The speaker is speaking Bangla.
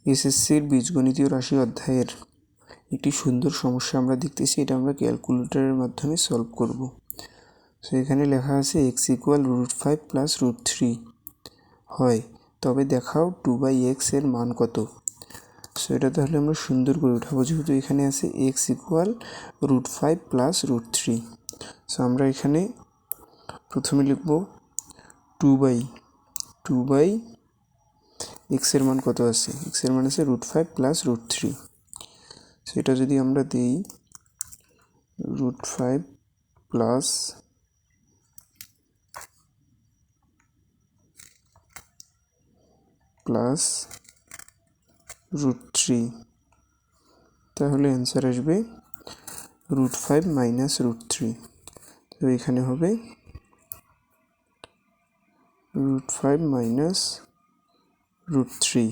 এসএসসির বীজগণিতীয় রাশি অধ্যায়ের একটি সুন্দর সমস্যা আমরা দেখতেছি। এটা আমরা ক্যালকুলেটরের মাধ্যমে সলভ করব। সো এখানে লেখা আছে x = √5 + √3 হয়, তবে দেখাও 2/x এর মান কত। সো এটা তাহলে আমরা সুন্দর করে উঠাবো, যেহেতু এখানে আছে x = √5 + √3। সো আমরা এখানে প্রথমে লিখব 2/x এর মান কত আছে, x এর মান আছে √5 + √3। সেটা যদি আমরা দিই √5 + √3, তাহলে অ্যান্সার আসবে √5 - √3। তো এখানে হবে √5 - √3।